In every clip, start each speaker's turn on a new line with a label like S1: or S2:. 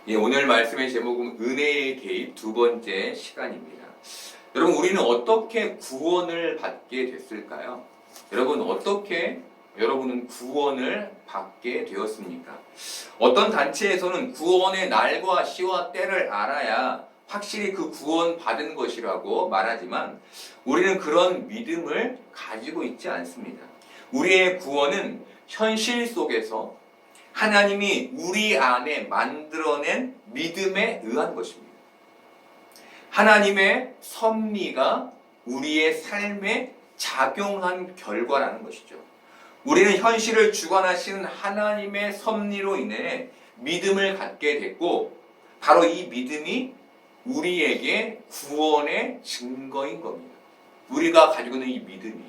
S1: 예, 오늘 말씀의 제목은 은혜의 개입 두 번째 시간입니다. 여러분, 우리는 어떻게 구원을 받게 됐을까요? 여러분, 어떻게 여러분은 구원을 받게 되었습니까? 어떤 단체에서는 구원의 날과 시와 때를 알아야 확실히 그 구원 받은 것이라고 말하지만 우리는 그런 믿음을 가지고 있지 않습니다. 우리의 구원은 현실 속에서 하나님이 우리 안에 만들어낸 믿음에 의한 것입니다. 하나님의 섭리가 우리의 삶에 작용한 결과라는 것이죠. 우리는 현실을 주관하시는 하나님의 섭리로 인해 믿음을 갖게 됐고, 바로 이 믿음이 우리에게 구원의 증거인 겁니다. 우리가 가지고 있는 이 믿음이,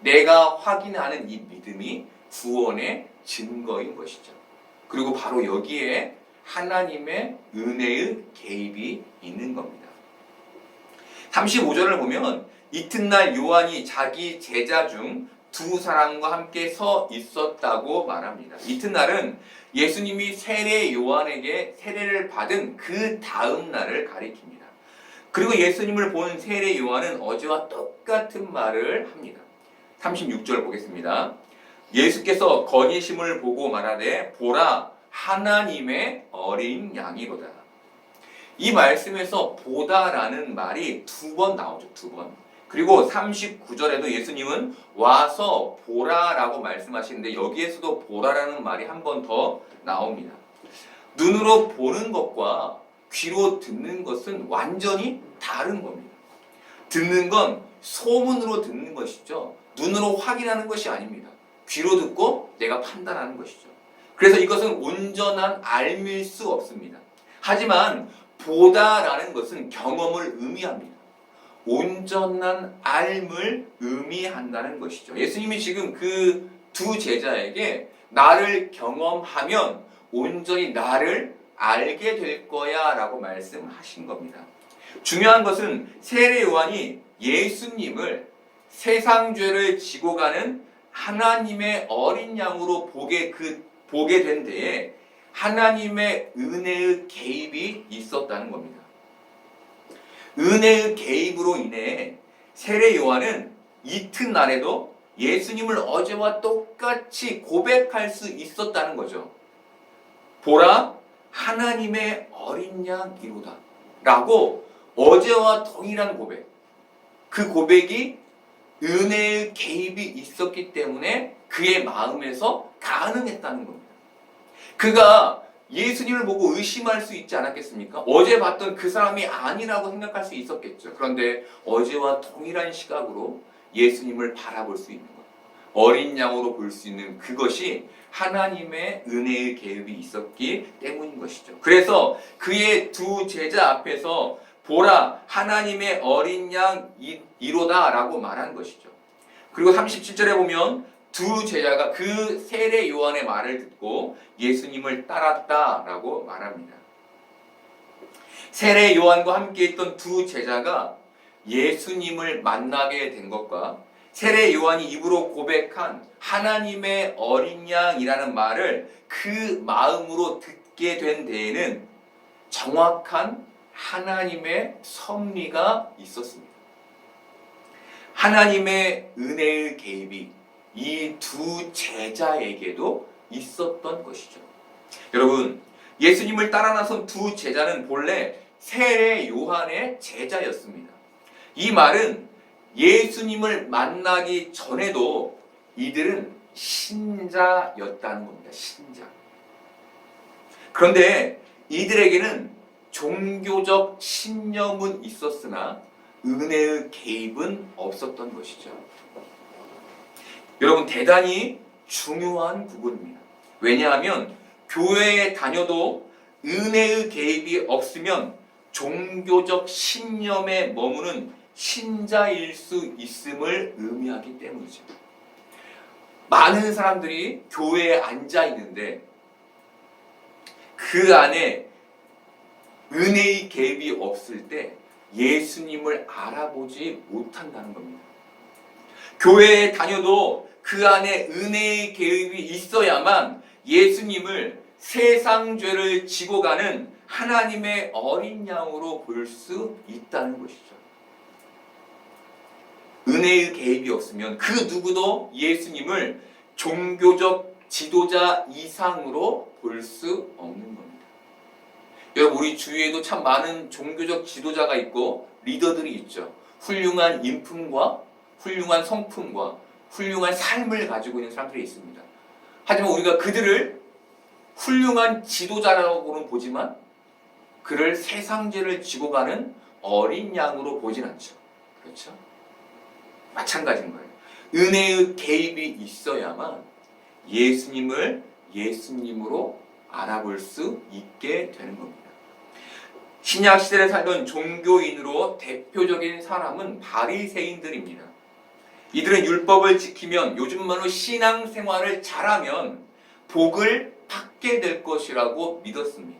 S1: 내가 확인하는 이 믿음이 구원의 증거인 것이죠. 그리고 바로 여기에 하나님의 은혜의 개입이 있는 겁니다. 35절을 보면 이튿날 요한이 자기 제자 중 두 사람과 함께 서 있었다고 말합니다. 이튿날은 예수님이 세례 요한에게 세례를 받은 그 다음 날을 가리킵니다. 그리고 예수님을 본 세례 요한은 어제와 똑같은 말을 합니다. 36절 보겠습니다. 예수께서 거니심을 보고 말하되 보라 하나님의 어린 양이로다. 이 말씀에서 보다라는 말이 두 번 나오죠. 두 번. 그리고 39절에도 예수님은 와서 보라라고 말씀하시는데 여기에서도 보라라는 말이 한 번 더 나옵니다. 눈으로 보는 것과 귀로 듣는 것은 완전히 다른 겁니다. 듣는 건 소문으로 듣는 것이죠. 눈으로 확인하는 것이 아닙니다. 귀로 듣고 내가 판단하는 것이죠. 그래서 이것은 온전한 알밀 수 없습니다. 하지만 보다라는 것은 경험을 의미합니다. 온전한 알을 의미한다는 것이죠. 예수님이 지금 그 두 제자에게 나를 경험하면 온전히 나를 알게 될 거야 라고 말씀하신 겁니다. 중요한 것은 세례 요한이 예수님을 세상 죄를 지고 가는 하나님의 어린 양으로 보게 된 데에 하나님의 은혜의 개입이 있었다는 겁니다. 은혜의 개입으로 인해 세례 요한은 이튿날에도 예수님을 어제와 똑같이 고백할 수 있었다는 거죠. 보라 하나님의 어린 양이로다 라고 어제와 동일한 고백, 그 고백이 은혜의 개입이 있었기 때문에 그의 마음에서 가능했다는 겁니다. 그가 예수님을 보고 의심할 수 있지 않았겠습니까? 어제 봤던 그 사람이 아니라고 생각할 수 있었겠죠. 그런데 어제와 동일한 시각으로 예수님을 바라볼 수 있는 것, 어린 양으로 볼 수 있는 그것이 하나님의 은혜의 개입이 있었기 때문인 것이죠. 그래서 그의 두 제자 앞에서 보라 하나님의 어린 양이로다 라고 말한 것이죠. 그리고 37절에 보면 두 제자가 그 세례 요한의 말을 듣고 예수님을 따랐다라고 말합니다. 세례 요한과 함께 있던 두 제자가 예수님을 만나게 된 것과 세례 요한이 입으로 고백한 하나님의 어린 양이라는 말을 그 마음으로 듣게 된 데에는 정확한 하나님의 섭리가 있었습니다. 하나님의 은혜의 개입이 이 두 제자에게도 있었던 것이죠. 여러분, 예수님을 따라 나선 두 제자는 본래 세례 요한의 제자였습니다. 이 말은 예수님을 만나기 전에도 이들은 신자였다는 겁니다. 신자. 그런데 이들에게는 종교적 신념은 있었으나 은혜의 개입은 없었던 것이죠. 여러분, 대단히 중요한 부분입니다. 왜냐하면 교회에 다녀도 은혜의 개입이 없으면 종교적 신념에 머무는 신자일 수 있음을 의미하기 때문이죠. 많은 사람들이 교회에 앉아 있는데 그 안에 은혜의 개입이 없을 때 예수님을 알아보지 못한다는 겁니다. 교회에 다녀도 그 안에 은혜의 개입이 있어야만 예수님을 세상 죄를 지고 가는 하나님의 어린 양으로 볼 수 있다는 것이죠. 은혜의 개입이 없으면 그 누구도 예수님을 종교적 지도자 이상으로 볼 수 없는 겁니다. 여러분, 우리 주위에도 참 많은 종교적 지도자가 있고 리더들이 있죠. 훌륭한 인품과 훌륭한 성품과 훌륭한 삶을 가지고 있는 사람들이 있습니다. 하지만 우리가 그들을 훌륭한 지도자라고는 보지만 그를 세상죄를 지고 가는 어린 양으로 보진 않죠. 그렇죠? 마찬가지인 거예요. 은혜의 개입이 있어야만 예수님을 예수님으로 알아볼 수 있게 되는 겁니다. 신약 시대를 살던 종교인으로 대표적인 사람은 바리새인들입니다. 이들은 율법을 지키면, 요즘 말로 신앙생활을 잘하면 복을 받게 될 것이라고 믿었습니다.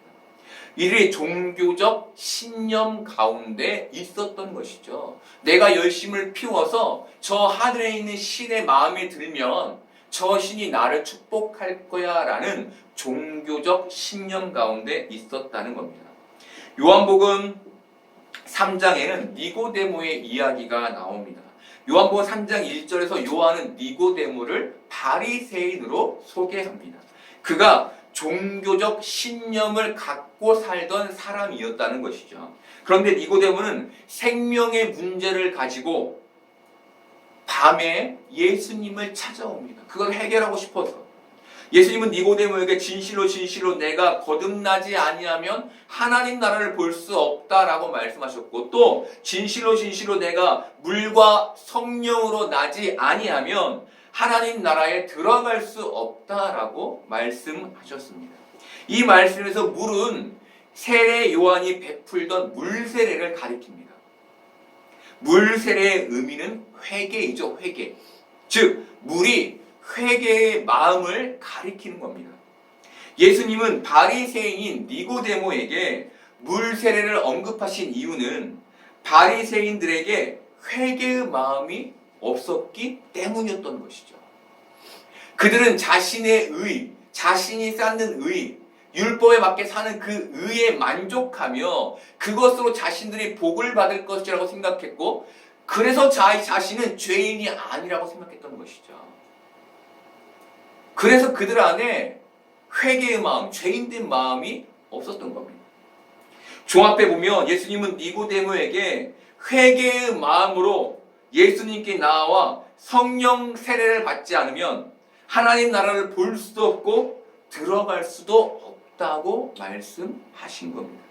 S1: 이들의 종교적 신념 가운데 있었던 것이죠. 내가 열심을 피워서 저 하늘에 있는 신의 마음에 들면 저 신이 나를 축복할 거야 라는 종교적 신념 가운데 있었다는 겁니다. 요한복음 3장에는 니고데모의 이야기가 나옵니다. 요한복음 3장 1절에서 요한은 니고데모를 바리새인으로 소개합니다. 그가 종교적 신념을 갖고 살던 사람이었다는 것이죠. 그런데 니고데모는 생명의 문제를 가지고 밤에 예수님을 찾아옵니다. 그걸 해결하고 싶어서. 예수님은 니고데모에게 진실로 진실로 내가 거듭나지 아니하면 하나님 나라를 볼 수 없다라고 말씀하셨고, 또 진실로 진실로 내가 물과 성령으로 나지 아니하면 하나님 나라에 들어갈 수 없다라고 말씀하셨습니다. 이 말씀에서 물은 세례 요한이 베풀던 물 세례를 가리킵니다. 물 세례의 의미는 회개이죠, 회개. 즉 물이 회개의 마음을 가리키는 겁니다. 예수님은 바리새인인 니고데모에게 물 세례를 언급하신 이유는 바리새인들에게 회개의 마음이 없었기 때문이었던 것이죠. 그들은 자신의 의, 자신이 쌓는 의, 율법에 맞게 사는 그 의에 만족하며 그것으로 자신들이 복을 받을 것이라고 생각했고, 그래서 자신은 죄인이 아니라고 생각했던 것이죠. 그래서 그들 안에 회개의 마음, 죄인된 마음이 없었던 겁니다. 종합해 보면 예수님은 니고데모에게 회개의 마음으로 예수님께 나와 성령 세례를 받지 않으면 하나님 나라를 볼 수도 없고 들어갈 수도 없다고 말씀하신 겁니다.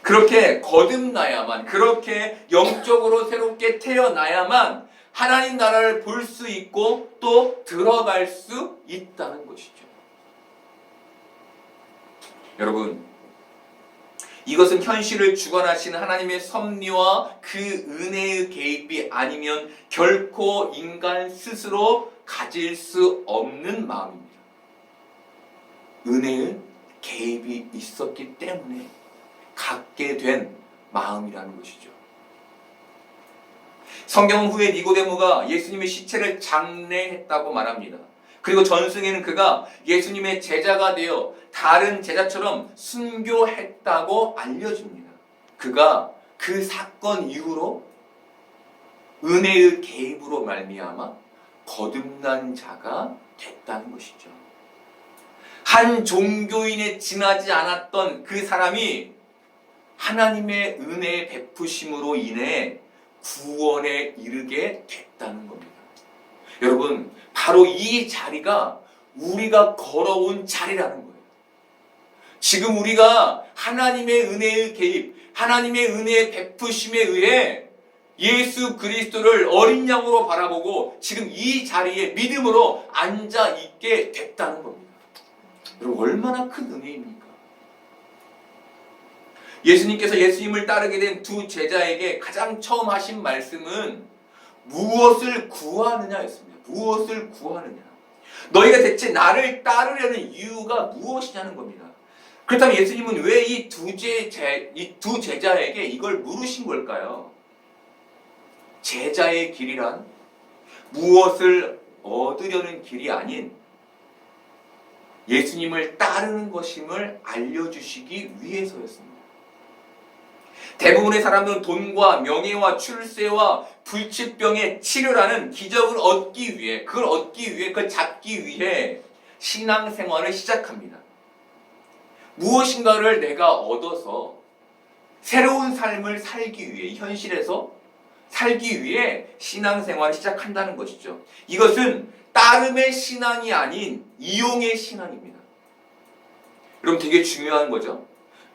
S1: 그렇게 거듭나야만, 그렇게 영적으로 새롭게 태어나야만 하나님 나라를 볼 수 있고 또 들어갈 수 있다는 것이죠. 여러분, 이것은 현실을 주관하시는 하나님의 섭리와 그 은혜의 개입이 아니면 결코 인간 스스로 가질 수 없는 마음입니다. 은혜의 개입이 있었기 때문에 갖게 된 마음이라는 것이죠. 성경 후에 니고데모가 예수님의 시체를 장례했다고 말합니다. 그리고 전승에는 그가 예수님의 제자가 되어 다른 제자처럼 순교했다고 알려집니다. 그가 그 사건 이후로 은혜의 개입으로 말미암아 거듭난 자가 됐다는 것이죠. 한 종교인에 지나지 않았던 그 사람이 하나님의 은혜의 베푸심으로 인해 구원에 이르게 됐다는 겁니다. 여러분, 바로 이 자리가 우리가 걸어온 자리라는 거예요. 지금 우리가 하나님의 은혜의 개입, 하나님의 은혜의 베푸심에 의해 예수 그리스도를 어린 양으로 바라보고 지금 이 자리에 믿음으로 앉아 있게 됐다는 겁니다. 여러분, 얼마나 큰 은혜입니까? 예수님께서 예수님을 따르게 된 두 제자에게 가장 처음 하신 말씀은 무엇을 구하느냐였습니다. 무엇을 구하느냐. 너희가 대체 나를 따르려는 이유가 무엇이냐는 겁니다. 그렇다면 예수님은 왜 이 두 제자에게 이걸 물으신 걸까요? 제자의 길이란 무엇을 얻으려는 길이 아닌 예수님을 따르는 것임을 알려주시기 위해서였습니다. 대부분의 사람들은 돈과 명예와 출세와 불치병의 치료라는 기적을 얻기 위해, 그걸 잡기 위해 신앙생활을 시작합니다. 무엇인가를 내가 얻어서 새로운 삶을 살기 위해, 현실에서 살기 위해 신앙생활을 시작한다는 것이죠. 이것은 따름의 신앙이 아닌 이용의 신앙입니다. 여러분, 되게 중요한 거죠.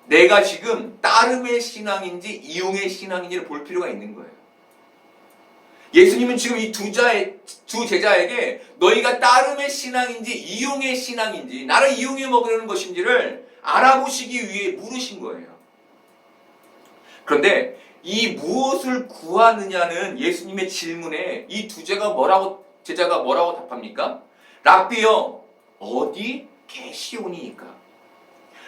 S1: 내가 지금 따름의 신앙인지 이용의 신앙인지를 볼 필요가 있는 거예요. 예수님은 지금 이 두 제자에게 너희가 따름의 신앙인지 이용의 신앙인지, 나를 이용해 먹으려는 것인지를 알아보시기 위해 물으신 거예요. 그런데 이 무엇을 구하느냐는 예수님의 질문에 이 제자가 뭐라고 답합니까? 랍비여, 어디 계시오니이까?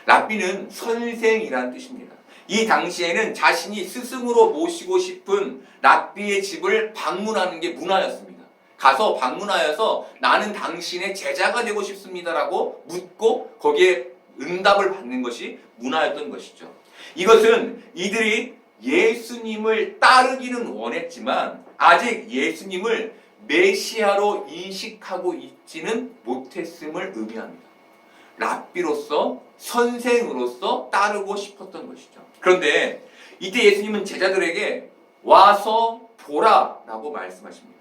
S1: 랍비는 선생이라는 뜻입니다. 이 당시에는 자신이 스승으로 모시고 싶은 랍비의 집을 방문하는 게 문화였습니다. 가서 방문하여서 나는 당신의 제자가 되고 싶습니다라고 묻고 거기에 응답을 받는 것이 문화였던 것이죠. 이것은 이들이 예수님을 따르기는 원했지만 아직 예수님을 메시아로 인식하고 있지는 못했음을 의미합니다. 랍비로서, 선생으로서 따르고 싶었던 것이죠. 그런데 이때 예수님은 제자들에게 와서 보라라고 말씀하십니다.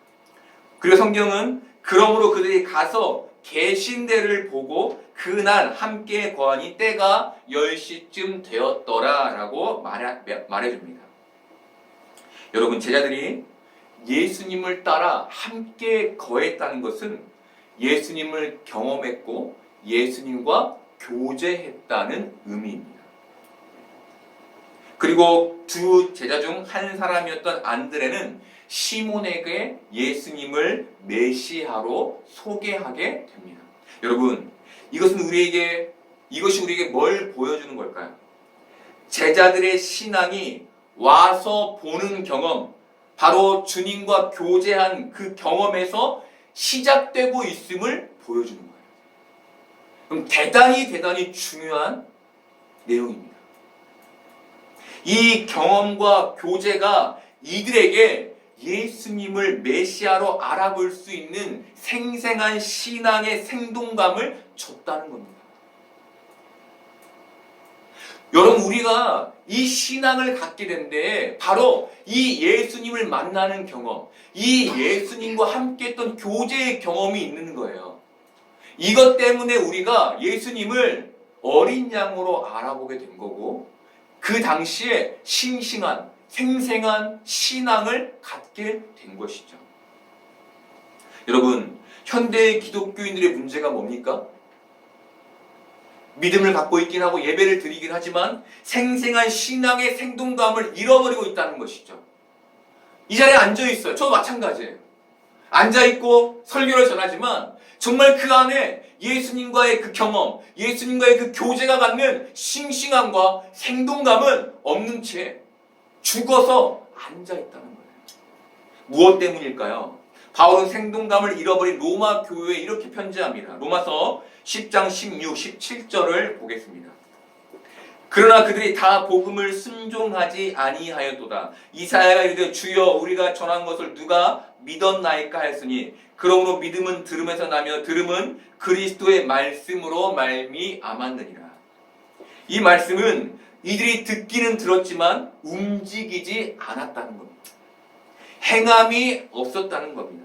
S1: 그리고 성경은 그러므로 그들이 가서 계신 데를 보고 그날 함께 거하니 때가 10시쯤 되었더라라고 말해줍니다. 여러분, 제자들이 예수님을 따라 함께 거했다는 것은 예수님을 경험했고 예수님과 교제했다는 의미입니다. 그리고 두 제자 중 한 사람이었던 안드레는 시몬에게 예수님을 메시아로 소개하게 됩니다. 여러분, 이것이 우리에게 뭘 보여주는 걸까요? 제자들의 신앙이 와서 보는 경험, 바로 주님과 교제한 그 경험에서 시작되고 있음을 보여주는 거예요. 그럼 대단히 중요한 내용입니다. 이 경험과 교제가 이들에게 예수님을 메시아로 알아볼 수 있는 생생한 신앙의 생동감을 줬다는 겁니다. 여러분, 우리가 이 신앙을 갖게 된 데에 바로 이 예수님을 만나는 경험, 이 예수님과 함께 했던 교제의 경험이 있는 거예요. 이것 때문에 우리가 예수님을 어린 양으로 알아보게 된 거고, 그 당시에 싱싱한, 생생한 신앙을 갖게 된 것이죠. 여러분, 현대의 기독교인들의 문제가 뭡니까? 믿음을 갖고 있긴 하고 예배를 드리긴 하지만 생생한 신앙의 생동감을 잃어버리고 있다는 것이죠. 이 자리에 앉아있어요. 저도 마찬가지예요. 앉아있고 설교를 전하지만 정말 그 안에 예수님과의 그 경험, 예수님과의 그 교제가 갖는 싱싱함과 생동감은 없는 채 죽어서 앉아있다는 거예요. 무엇 때문일까요? 바울은 생동감을 잃어버린 로마 교회에 이렇게 편지합니다. 로마서 10장 16, 17절을 보겠습니다. 그러나 그들이 다 복음을 순종하지 아니하였도다. 이사야가 이르되 주여 우리가 전한 것을 누가 믿었나이까 하였으니 그러므로 믿음은 들음에서 나며 들음은 그리스도의 말씀으로 말미암았느니라. 이 말씀은 이들이 듣기는 들었지만 움직이지 않았다는 겁니다. 행함이 없었다는 겁니다.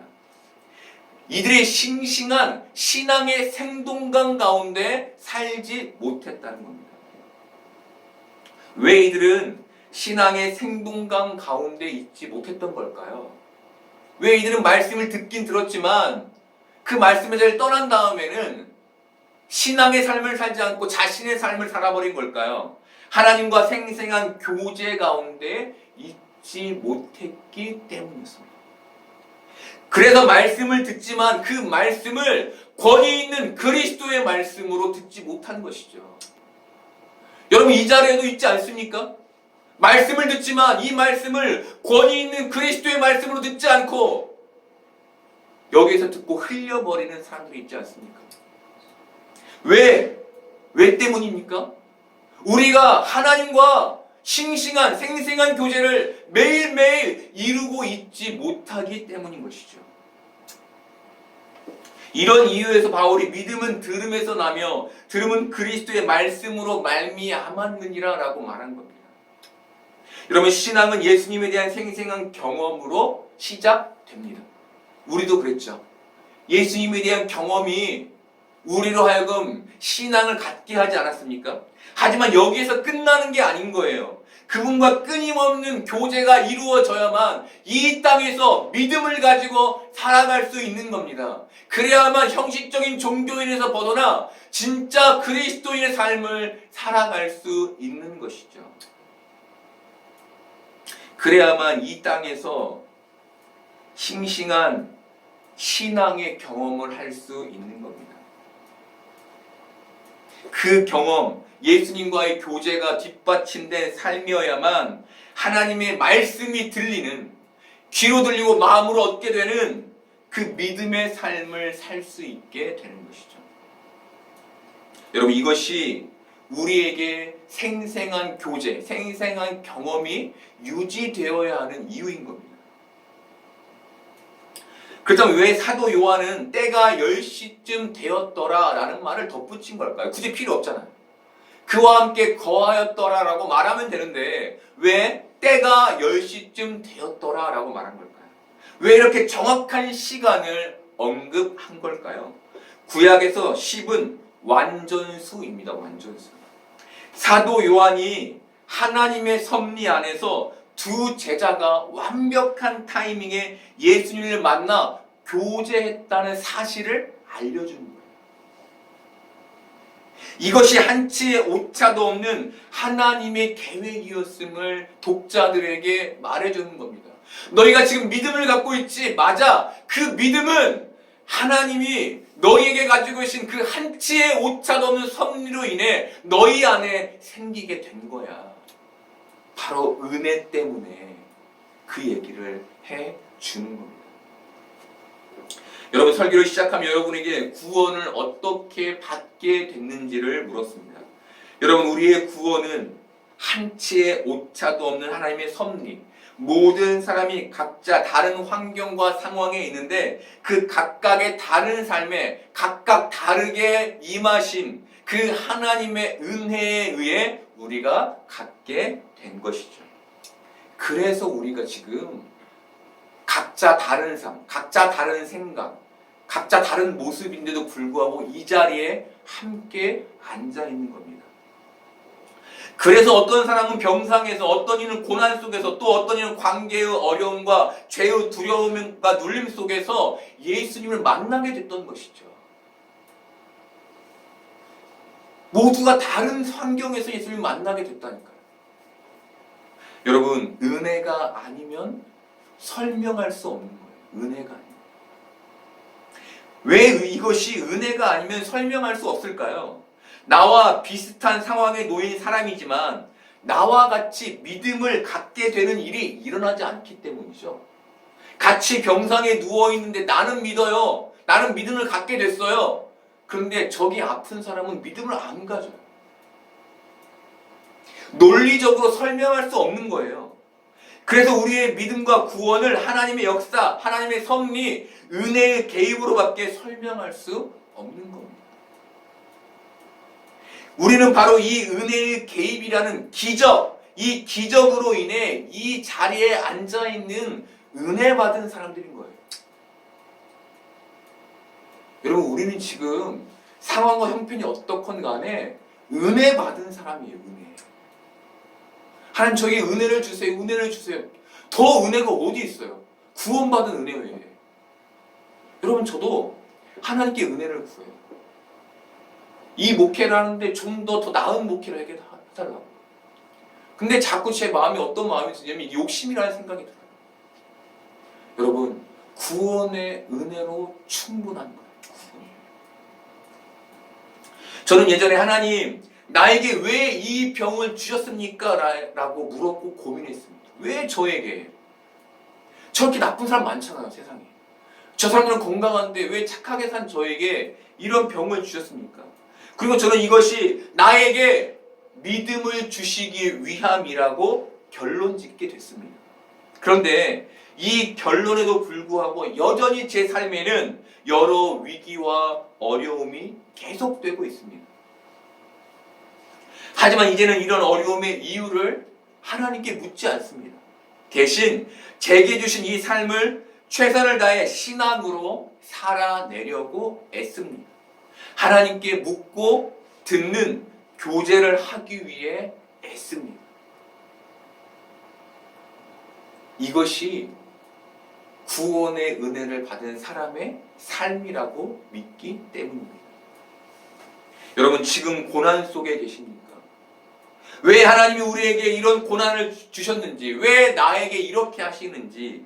S1: 이들의 싱싱한 신앙의 생동감 가운데 살지 못했다는 겁니다. 왜 이들은 신앙의 생동감 가운데 있지 못했던 걸까요? 왜 이들은 말씀을 듣긴 들었지만 그 말씀에서 떠난 다음에는 신앙의 삶을 살지 않고 자신의 삶을 살아버린 걸까요? 하나님과 생생한 교제 가운데 있지 못했기 때문이었습니다. 그래서 말씀을 듣지만 그 말씀을 권위 있는 그리스도의 말씀으로 듣지 못한 것이죠. 여러분, 이 자리에도 있지 않습니까? 말씀을 듣지만 이 말씀을 권위 있는 그리스도의 말씀으로 듣지 않고 여기에서 듣고 흘려버리는 사람들이 있지 않습니까? 왜 때문입니까? 우리가 하나님과 싱싱한 생생한 교제를 매일매일 이루고 있지 못하기 때문인 것이죠. 이런 이유에서 바울이 믿음은 들음에서 나며 들음은 그리스도의 말씀으로 말미암았느니라 라고 말한 겁니다. 여러분, 신앙은 예수님에 대한 생생한 경험으로 시작됩니다. 우리도 그랬죠. 예수님에 대한 경험이 우리로 하여금 신앙을 갖게 하지 않았습니까? 하지만 여기에서 끝나는 게 아닌 거예요. 그분과 끊임없는 교제가 이루어져야만 이 땅에서 믿음을 가지고 살아갈 수 있는 겁니다. 그래야만 형식적인 종교인에서 벗어나 진짜 그리스도인의 삶을 살아갈 수 있는 것이죠. 그래야만 이 땅에서 싱싱한 신앙의 경험을 할 수 있는 겁니다. 그 경험, 예수님과의 교제가 뒷받침된 삶이어야만 하나님의 말씀이 들리는, 귀로 들리고 마음으로 얻게 되는 그 믿음의 삶을 살 수 있게 되는 것이죠. 여러분, 이것이 우리에게 생생한 교제, 생생한 경험이 유지되어야 하는 이유인 겁니다. 그렇다면 왜 사도 요한은 때가 10시쯤 되었더라 라는 말을 덧붙인 걸까요? 굳이 필요 없잖아요. 그와 함께 거하였더라 라고 말하면 되는데 왜 때가 10시쯤 되었더라 라고 말한 걸까요? 왜 이렇게 정확한 시간을 언급한 걸까요? 구약에서 10은 완전수입니다. 완전수. 사도 요한이 하나님의 섭리 안에서 두 제자가 완벽한 타이밍에 예수님을 만나 교제했다는 사실을 알려주는 거예요. 이것이 한치의 오차도 없는 하나님의 계획이었음을 독자들에게 말해주는 겁니다. 너희가 지금 믿음을 갖고 있지? 맞아. 그 믿음은 하나님이 너희에게 가지고 계신 그 한치의 오차도 없는 섭리로 인해 너희 안에 생기게 된 거야. 바로 은혜 때문에 그 얘기를 해 주는 겁니다. 여러분, 설교를 시작하면 여러분에게 구원을 어떻게 받게 됐는지를 물었습니다. 여러분, 우리의 구원은 한치의 오차도 없는 하나님의 섭리, 모든 사람이 각자 다른 환경과 상황에 있는데 그 각각의 다른 삶에 각각 다르게 임하신 그 하나님의 은혜에 의해 우리가 갖게 된 것이죠. 그래서 우리가 지금 각자 다른 삶, 각자 다른 생각, 각자 다른 모습인데도 불구하고 이 자리에 함께 앉아 있는 겁니다. 그래서 어떤 사람은 병상에서, 어떤 이는 고난 속에서, 또 어떤 이는 관계의 어려움과 죄의 두려움과 눌림 속에서 예수님을 만나게 됐던 것이죠. 모두가 다른 환경에서 예수님을 만나게 됐다니까요. 여러분, 은혜가 아니면 설명할 수 없는 거예요. 은혜가 아니면. 왜 이것이 은혜가 아니면 설명할 수 없을까요? 나와 비슷한 상황에 놓인 사람이지만 나와 같이 믿음을 갖게 되는 일이 일어나지 않기 때문이죠. 같이 병상에 누워있는데 나는 믿어요. 나는 믿음을 갖게 됐어요. 그런데 저기 아픈 사람은 믿음을 안 가져요. 논리적으로 설명할 수 없는 거예요. 그래서 우리의 믿음과 구원을 하나님의 역사, 하나님의 섭리, 은혜의 개입으로밖에 설명할 수 없는 겁니다. 우리는 바로 이 은혜의 개입이라는 기적, 이 기적으로 인해 이 자리에 앉아있는 은혜 받은 사람들인 거예요. 여러분, 우리는 지금 상황과 형편이 어떻건 간에 은혜 받은 사람이에요. 은혜. 하나님, 저에게 은혜를 주세요. 은혜를 주세요. 더 은혜가 어디 있어요? 구원받은 은혜 외에. 여러분, 저도 하나님께 은혜를 구해요. 이 목회를 하는데 좀 더 나은 목회를 하게 해달라고. 근데 자꾸 제 마음이 어떤 마음이 드냐면 욕심이라는 생각이 들어요. 여러분, 구원의 은혜로 충분한 거예요. 저는 예전에 하나님, 나에게 왜 이 병을 주셨습니까? 라고 물었고 고민했습니다. 왜 저에게? 저렇게 나쁜 사람 많잖아요, 세상에. 저 사람들은 건강한데 왜 착하게 산 저에게 이런 병을 주셨습니까? 그리고 저는 이것이 나에게 믿음을 주시기 위함이라고 결론 짓게 됐습니다. 그런데 이 결론에도 불구하고 여전히 제 삶에는 여러 위기와 어려움이 계속되고 있습니다. 하지만 이제는 이런 어려움의 이유를 하나님께 묻지 않습니다. 대신 제게 주신 이 삶을 최선을 다해 신앙으로 살아내려고 애씁니다. 하나님께 묻고 듣는 교제를 하기 위해 애씁니다. 이것이 구원의 은혜를 받은 사람의 삶이라고 믿기 때문입니다. 여러분, 지금 고난 속에 계십니까? 왜 하나님이 우리에게 이런 고난을 주셨는지, 왜 나에게 이렇게 하시는지,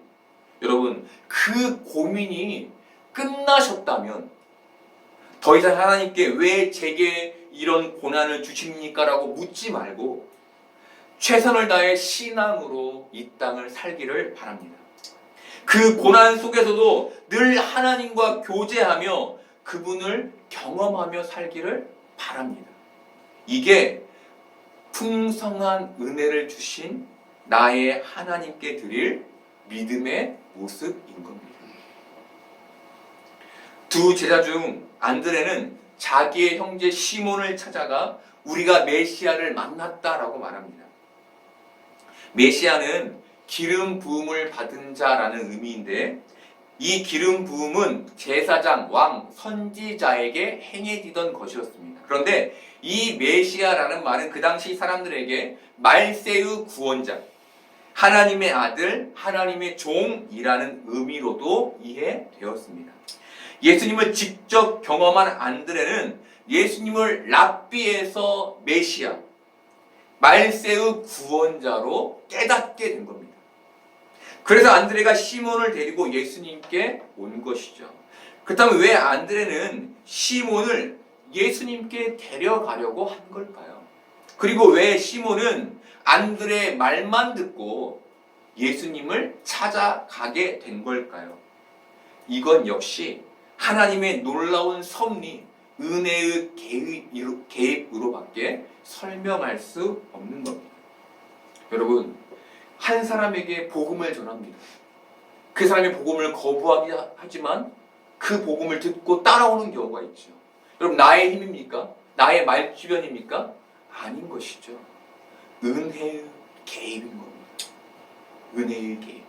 S1: 여러분, 그 고민이 끝나셨다면 더 이상 하나님께 왜 제게 이런 고난을 주십니까? 라고 묻지 말고 최선을 다해 신앙으로 이 땅을 살기를 바랍니다. 그 고난 속에서도 늘 하나님과 교제하며 그분을 경험하며 살기를 바랍니다. 이게 풍성한 은혜를 주신 나의 하나님께 드릴 믿음의 모습인 겁니다. 두 제자 중 안드레는 자기의 형제 시몬을 찾아가 우리가 메시아를 만났다라고 말합니다. 메시아는 기름 부음을 받은 자라는 의미인데, 이 기름 부음은 제사장, 왕, 선지자에게 행해지던 것이었습니다. 그런데 이 메시아라는 말은 그 당시 사람들에게 말세의 구원자, 하나님의 아들, 하나님의 종이라는 의미로도 이해되었습니다. 예수님을 직접 경험한 안드레는 예수님을 랍비에서 메시아, 말세의 구원자로 깨닫게 된 겁니다. 그래서 안드레가 시몬을 데리고 예수님께 온 것이죠. 그렇다면 왜 안드레는 시몬을 예수님께 데려가려고 한 걸까요? 그리고 왜 시몬은 안드레의 말만 듣고 예수님을 찾아가게 된 걸까요? 이건 역시 하나님의 놀라운 섭리, 은혜의 개입으로밖에 설명할 수 없는 겁니다. 여러분, 한 사람에게 복음을 전합니다. 그 사람이 복음을 거부하긴 하지만 그 복음을 듣고 따라오는 경우가 있죠. 여러분, 나의 힘입니까? 나의 말주변입니까? 아닌 것이죠. 은혜의 개입인 겁니다. 은혜의 개입.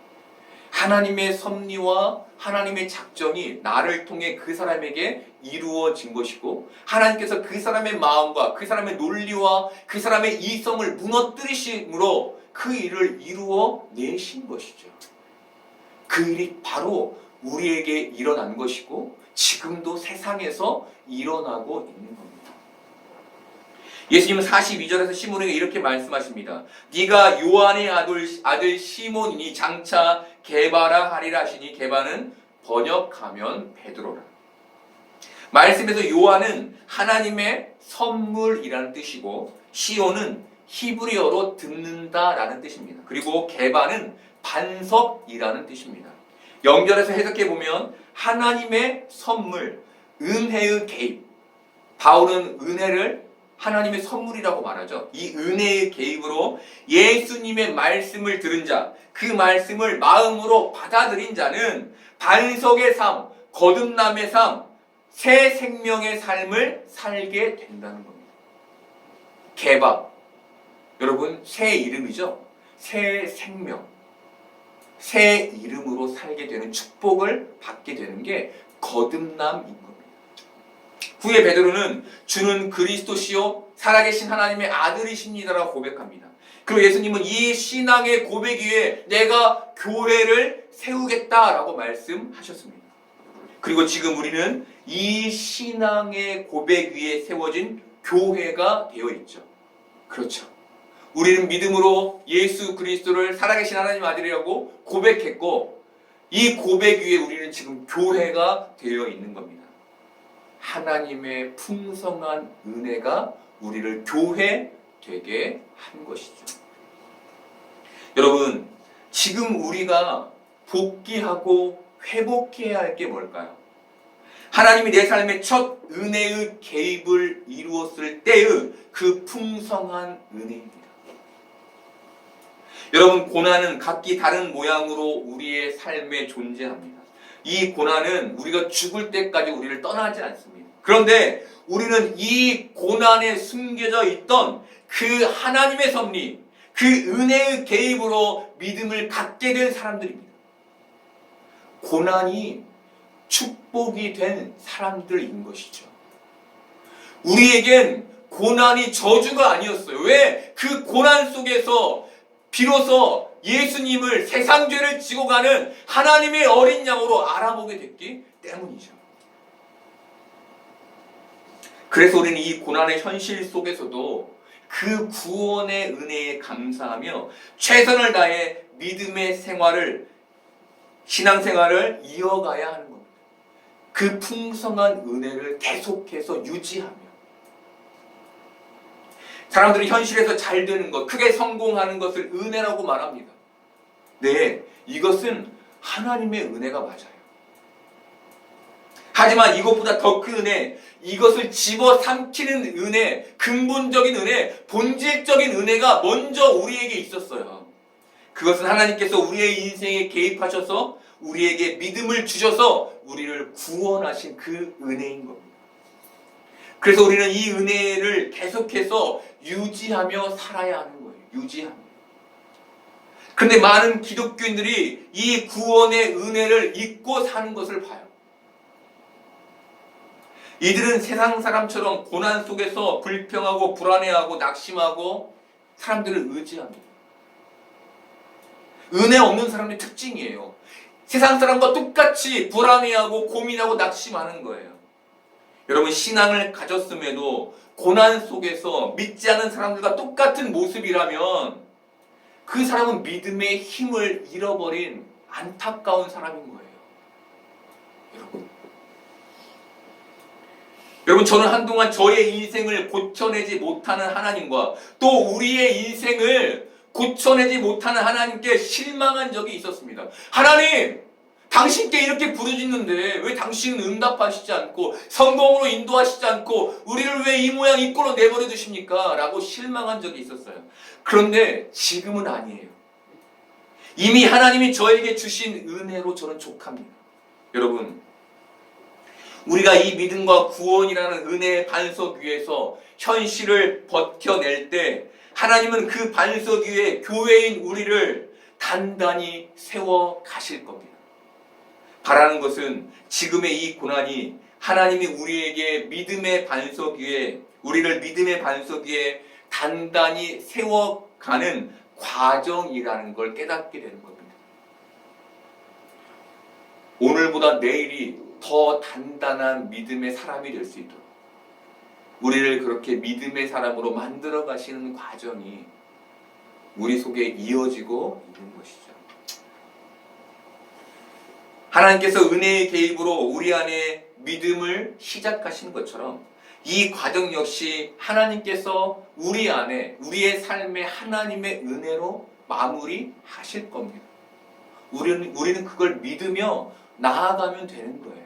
S1: 하나님의 섭리와 하나님의 작정이 나를 통해 그 사람에게 이루어진 것이고, 하나님께서 그 사람의 마음과 그 사람의 논리와 그 사람의 이성을 무너뜨리심으로 그 일을 이루어 내신 것이죠. 그 일이 바로 우리에게 일어난 것이고 지금도 세상에서 일어나고 있는 겁니다. 예수님은 42절에서 시몬에게 이렇게 말씀하십니다. 네가 요한의 아들 시몬이니 장차 게바라 하리라 하시니, 게바는 번역하면 베드로라. 말씀에서 요한은 하나님의 선물이라는 뜻이고, 시온은 히브리어로 듣는다라는 뜻입니다. 그리고 게바는 반석이라는 뜻입니다. 연결해서 해석해 보면 하나님의 선물, 은혜의 개입. 바울은 은혜를 하나님의 선물이라고 말하죠. 이 은혜의 개입으로 예수님의 말씀을 들은 자, 그 말씀을 마음으로 받아들인 자는 반석의 삶, 거듭남의 삶, 새 생명의 삶을 살게 된다는 겁니다. 게바, 여러분, 새 이름이죠. 새 생명, 새 이름으로 살게 되는 축복을 받게 되는 게 거듭남인 겁니다. 후에 베드로는 주는 그리스도시요 살아계신 하나님의 아들이십니다라고 고백합니다. 그리고 예수님은 이 신앙의 고백 위에 내가 교회를 세우겠다라고 말씀하셨습니다. 그리고 지금 우리는 이 신앙의 고백 위에 세워진 교회가 되어 있죠. 그렇죠. 우리는 믿음으로 예수 그리스도를 살아계신 하나님 아들이라고 고백했고, 이 고백 위에 우리는 지금 교회가 되어 있는 겁니다. 하나님의 풍성한 은혜가 우리를 교회 되게 한 것이죠. 여러분, 지금 우리가 복귀하고 회복해야 할 게 뭘까요? 하나님이 내 삶에 첫 은혜의 개입을 이루었을 때의 그 풍성한 은혜입니다. 여러분, 고난은 각기 다른 모양으로 우리의 삶에 존재합니다. 이 고난은 우리가 죽을 때까지 우리를 떠나지 않습니다. 그런데 우리는 이 고난에 숨겨져 있던 그 하나님의 섭리, 그 은혜의 개입으로 믿음을 갖게 된 사람들입니다. 고난이 축복이 된 사람들인 것이죠. 우리에겐 고난이 저주가 아니었어요. 왜? 그 고난 속에서 비로소 예수님을 세상 죄를 지고 가는 하나님의 어린 양으로 알아보게 됐기 때문이죠. 그래서 우리는 이 고난의 현실 속에서도 그 구원의 은혜에 감사하며 최선을 다해 믿음의 생활을, 신앙생활을 이어가야 하는 겁니다. 그 풍성한 은혜를 계속해서 유지하며, 사람들이 현실에서 잘 되는 것, 크게 성공하는 것을 은혜라고 말합니다. 네, 이것은 하나님의 은혜가 맞아요. 하지만 이것보다 더 큰 은혜, 이것을 집어삼키는 은혜, 근본적인 은혜, 본질적인 은혜가 먼저 우리에게 있었어요. 그것은 하나님께서 우리의 인생에 개입하셔서 우리에게 믿음을 주셔서 우리를 구원하신 그 은혜인 겁니다. 그래서 우리는 이 은혜를 계속해서 유지하며 살아야 하는 거예요. 유지하며. 그런데 많은 기독교인들이 이 구원의 은혜를 잊고 사는 것을 봐요. 이들은 세상 사람처럼 고난 속에서 불평하고 불안해하고 낙심하고 사람들을 의지합니다. 은혜 없는 사람의 특징이에요. 세상 사람과 똑같이 불안해하고 고민하고 낙심하는 거예요. 여러분, 신앙을 가졌음에도 고난 속에서 믿지 않은 사람들과 똑같은 모습이라면 그 사람은 믿음의 힘을 잃어버린 안타까운 사람인 거예요. 여러분, 저는 한동안 저의 인생을 고쳐내지 못하는 하나님과 또 우리의 인생을 고쳐내지 못하는 하나님께 실망한 적이 있었습니다. 하나님! 당신께 이렇게 부르짖는데 왜 당신은 응답하시지 않고 성공으로 인도하시지 않고 우리를 왜 이 모양 이 꼴로 내버려 두십니까? 라고 실망한 적이 있었어요. 그런데 지금은 아니에요. 이미 하나님이 저에게 주신 은혜로 저는 족합니다. 여러분, 우리가 이 믿음과 구원이라는 은혜의 반석 위에서 현실을 버텨낼 때 하나님은 그 반석 위에 교회인 우리를 단단히 세워 가실 겁니다. 바라는 것은 지금의 이 고난이 하나님이 우리에게 믿음의 반석 위에, 우리를 믿음의 반석 위에 단단히 세워가는 과정이라는 걸 깨닫게 되는 겁니다. 오늘보다 내일이 더 단단한 믿음의 사람이 될 수 있도록 우리를 그렇게 믿음의 사람으로 만들어 가시는 과정이 우리 속에 이어지고 있는 것이죠. 하나님께서 은혜의 개입으로 우리 안에 믿음을 시작하신 것처럼 이 과정 역시 하나님께서 우리 안에, 우리의 삶에 하나님의 은혜로 마무리하실 겁니다. 우리는 그걸 믿으며 나아가면 되는 거예요.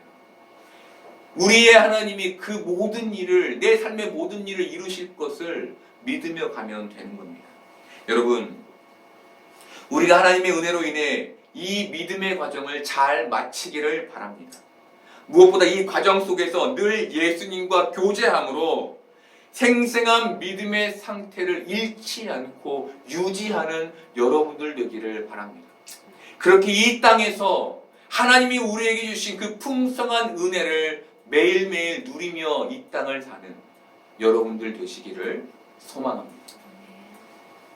S1: 우리의 하나님이 그 모든 일을, 내 삶의 모든 일을 이루실 것을 믿으며 가면 되는 겁니다. 여러분, 우리가 하나님의 은혜로 인해 이 믿음의 과정을 잘 마치기를 바랍니다. 무엇보다 이 과정 속에서 늘 예수님과 교제함으로 생생한 믿음의 상태를 잃지 않고 유지하는 여러분들 되기를 바랍니다. 그렇게 이 땅에서 하나님이 우리에게 주신 그 풍성한 은혜를 매일매일 누리며 이 땅을 사는 여러분들 되시기를 소망합니다.